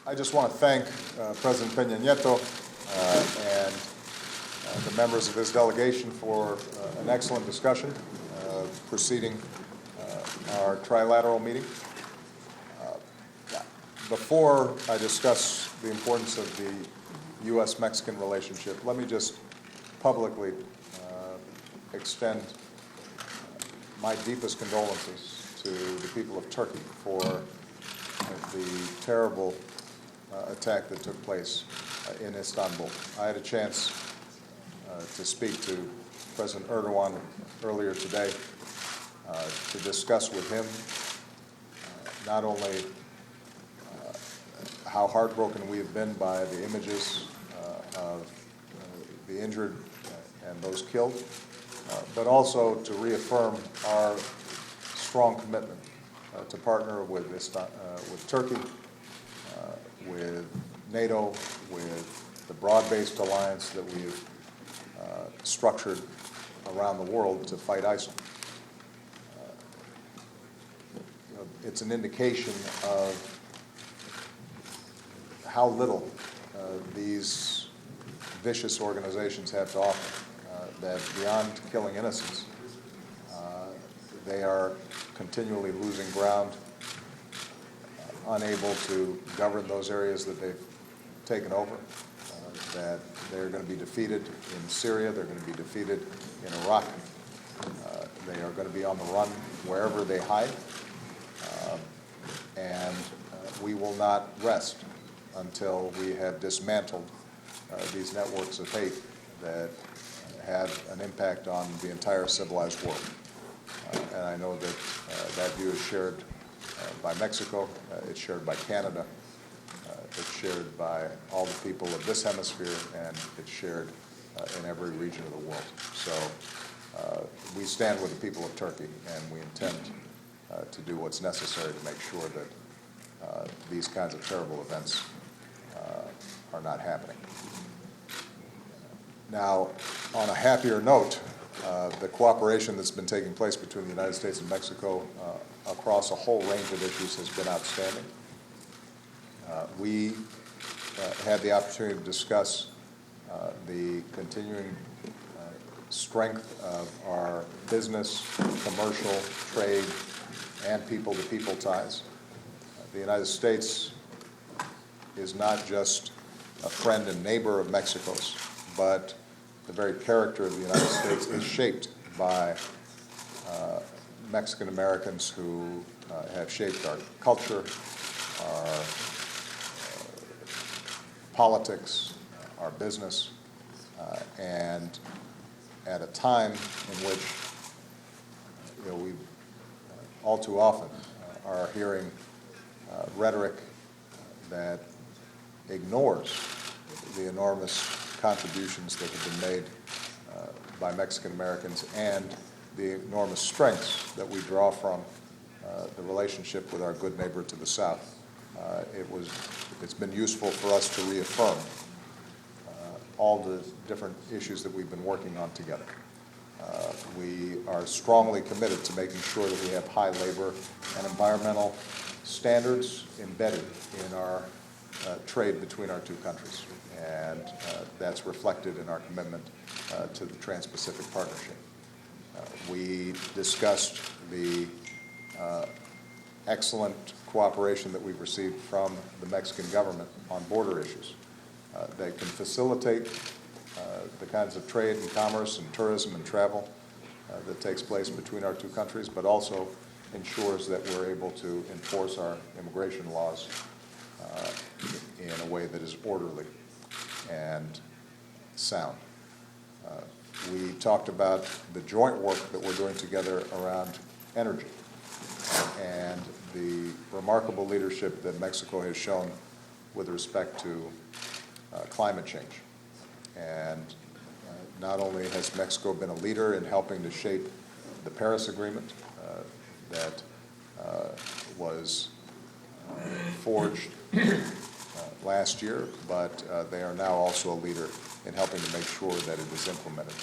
I just want to thank President Peña Nieto and the members of his delegation for an excellent discussion preceding our trilateral meeting. Before I discuss the importance of the U.S.-Mexican relationship, let me just publicly extend my deepest condolences to the people of Turkey for the terrible attack that took place in Istanbul. I had a chance to speak to President Erdogan earlier today to discuss with him not only how heartbroken we have been by the images of the injured and those killed, but also to reaffirm our strong commitment to partner with Turkey, with NATO, with the broad-based alliance that we've structured around the world to fight ISIL. It's an indication of how little these vicious organizations have to offer, that beyond killing innocents, they are continually losing ground, unable to govern those areas that they've taken over, that they're going to be defeated in Syria, they're going to be defeated in Iraq, they are going to be on the run wherever they hide, and we will not rest until we have dismantled these networks of hate that have an impact on the entire civilized world. And I know that that view is shared by Mexico, it's shared by Canada, it's shared by all the people of this hemisphere, and it's shared in every region of the world. So we stand with the people of Turkey, and we intend to do what's necessary to make sure that these kinds of terrible events are not happening. Now, on a happier note, the cooperation that's been taking place between the United States and Mexico across a whole range of issues has been outstanding. We had the opportunity to discuss the continuing strength of our business, commercial, trade, and people-to-people ties. The United States is not just a friend and neighbor of Mexico's, but the very character of the United States is shaped by Mexican Americans who have shaped our culture, our politics, our business, and at a time in which we all too often are hearing rhetoric that ignores the enormous contributions that have been made by Mexican Americans and the enormous strengths that we draw from the relationship with our good neighbor to the south. It's been useful for us to reaffirm all the different issues that we've been working on together. We are strongly committed to making sure that we have high labor and environmental standards embedded in our trade between our two countries, and that's reflected in our commitment to the Trans-Pacific Partnership. We discussed the excellent cooperation that we've received from the Mexican government on border issues that can facilitate the kinds of trade and commerce and tourism and travel that takes place between our two countries, but also ensures that we're able to enforce our immigration laws in a way that is orderly and sound. We talked about the joint work that we're doing together around energy and the remarkable leadership that Mexico has shown with respect to climate change. And not only has Mexico been a leader in helping to shape the Paris Agreement that was forged last year, but they are now also a leader in helping to make sure that it is implemented.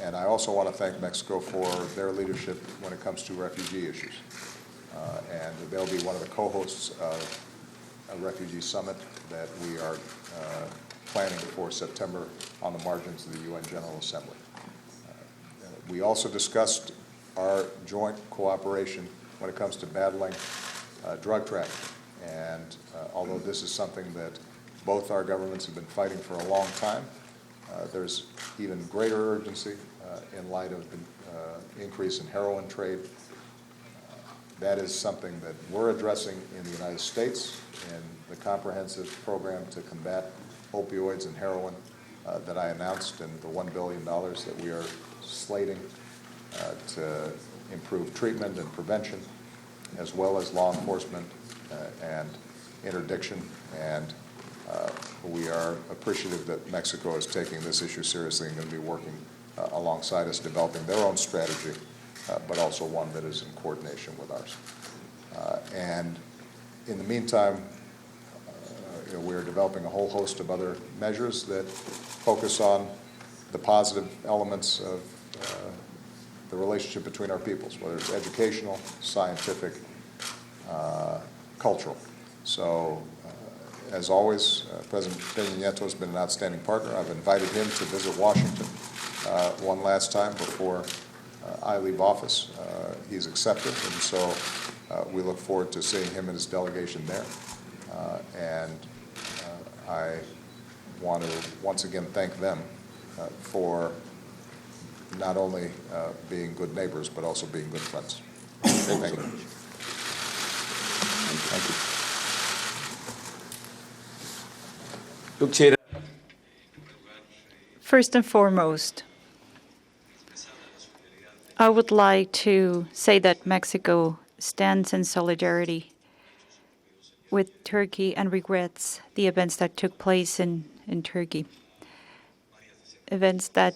And I also want to thank Mexico for their leadership when it comes to refugee issues. And they'll be one of the co-hosts of a refugee summit that we are planning for September on the margins of the UN General Assembly. We also discussed our joint cooperation when it comes to battling drug trafficking. And although this is something that both our governments have been fighting for a long time, there's even greater urgency in light of the increase in heroin trade. That is something that we're addressing in the United States in the comprehensive program to combat opioids and heroin that I announced, and the $1 billion that we are slating to improve treatment and prevention, as well as law enforcement and interdiction. And we are appreciative that Mexico is taking this issue seriously and going to be working alongside us, developing their own strategy, but also one that is in coordination with ours. And in the meantime, we're developing a whole host of other measures that focus on the positive elements of the relationship between our peoples, whether it's educational, scientific, cultural. So, as always, President Nieto has been an outstanding partner. I've invited him to visit Washington one last time before I leave office. He's accepted, and so we look forward to seeing him and his delegation there. And I want to once again thank them for not only being good neighbors, but also being good friends. Thank you. Thank you. First and foremost, I would like to say that Mexico stands in solidarity with Turkey and regrets the events that took place in Turkey, events that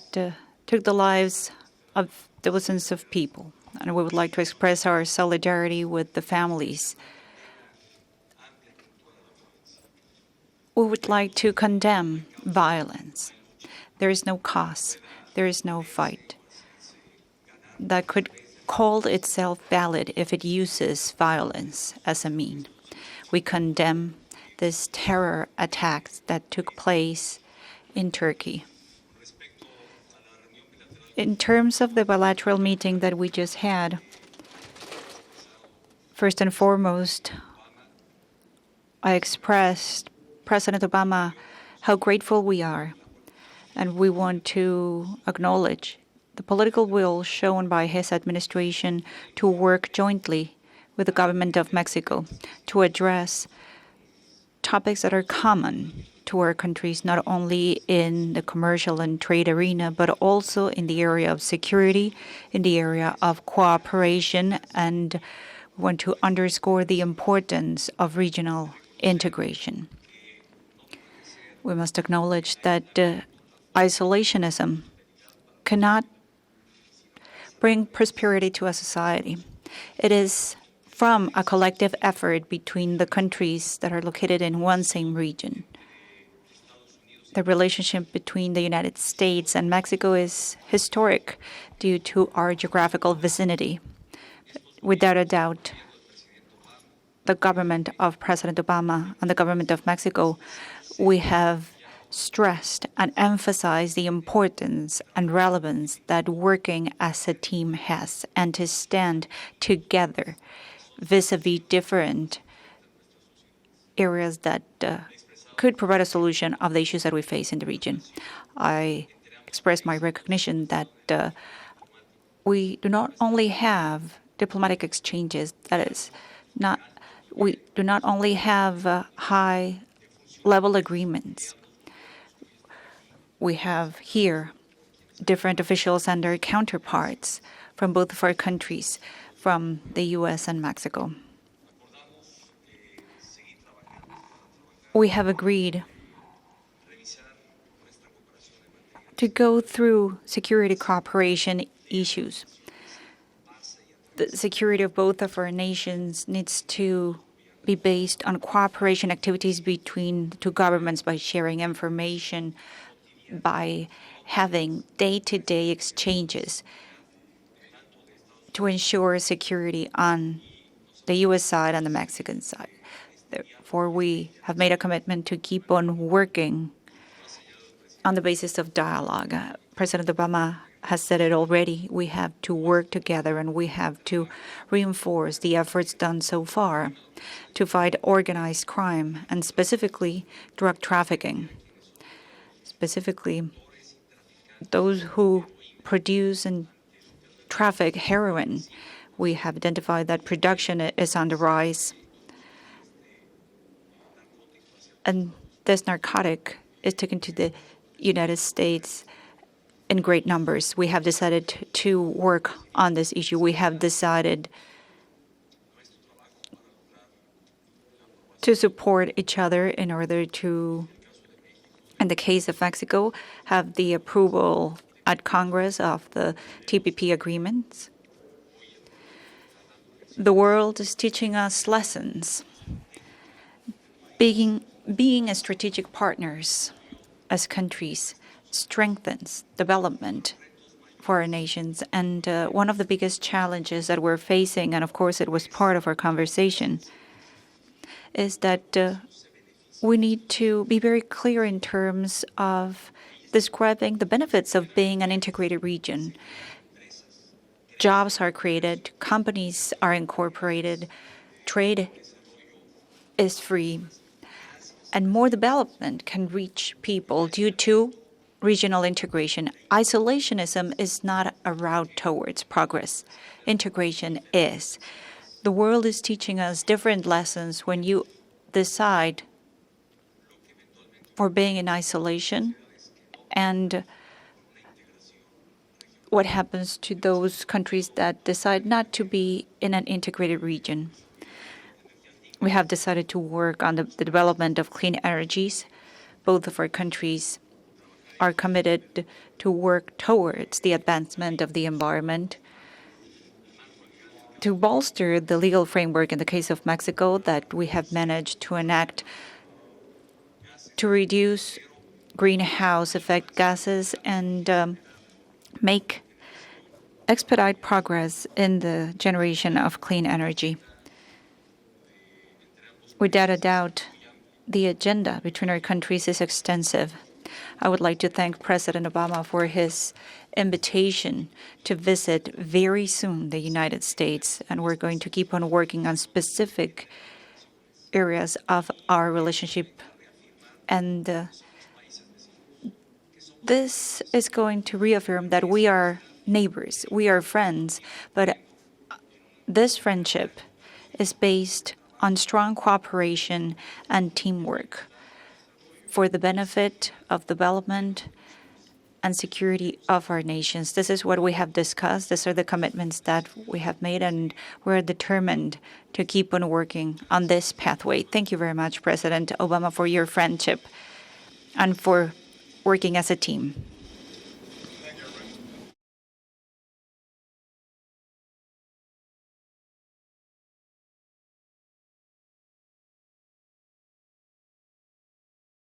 took the lives of dozens of people. And we would like to express our solidarity with the families. We would like to condemn violence. There is no cause, there is no fight that could call itself valid if it uses violence as a mean. We condemn this terror attacks that took place in Turkey. In terms of the bilateral meeting that we just had, first and foremost, I expressed President Obama how grateful we are, and we want to acknowledge the political will shown by his administration to work jointly with the government of Mexico to address topics that are common to our countries, not only in the commercial and trade arena, but also in the area of security, in the area of cooperation, and want to underscore the importance of regional integration. We must acknowledge that isolationism cannot bring prosperity to a society. It is from a collective effort between the countries that are located in one same region. The relationship between the United States and Mexico is historic due to our geographical vicinity. Without a doubt, the government of President Obama and the government of Mexico, we have stressed and emphasized the importance and relevance that working as a team has, and to stand together vis-a-vis different areas that could provide a solution of the issues that we face in the region. I express my recognition that we do not only have diplomatic exchanges, we do not only have high-level agreements. We have here different officials and their counterparts from both of our countries, from the U.S. and Mexico. We have agreed to go through security cooperation issues. The security of both of our nations needs to be based on cooperation activities between the two governments by sharing information, by having day-to-day exchanges to ensure security on the U.S. side and the Mexican side. Therefore, we have made a commitment to keep on working on the basis of dialogue. President Obama has said it already. We have to work together and we have to reinforce the efforts done so far to fight organized crime and specifically drug trafficking. Specifically, those who produce and traffic heroin. We have identified that production is on the rise. And this narcotic is taken to the United States in great numbers. We have decided to work on this issue. We have decided to support each other in order to, in the case of Mexico, have the approval at Congress of the TPP agreements. The world is teaching us lessons. Being as strategic partners as countries strengthens development for our nations. And one of the biggest challenges that we're facing, and of course it was part of our conversation, is that we need to be very clear in terms of describing the benefits of being an integrated region. Jobs are created, companies are incorporated, trade is free, and more development can reach people due to regional integration. Isolationism is not a route towards progress. Integration is. The world is teaching us different lessons when you decide for being in isolation and what happens to those countries that decide not to be in an integrated region. We have decided to work on the development of clean energies. Both of our countries are committed to work towards the advancement of the environment, to bolster the legal framework in the case of Mexico that we have managed to enact to reduce greenhouse effect gases and expedite progress in the generation of clean energy. Without a doubt, the agenda between our countries is extensive. I would like to thank President Obama for his invitation to visit very soon the United States, and we're going to keep on working on specific areas of our relationship. And this is going to reaffirm that we are neighbors, we are friends, but this friendship is based on strong cooperation and teamwork for the benefit of development and security of our nations. This is what we have discussed. These are the commitments that we have made, and we're determined to keep on working on this pathway. Thank you very much, President Obama, for your friendship and for working as a team.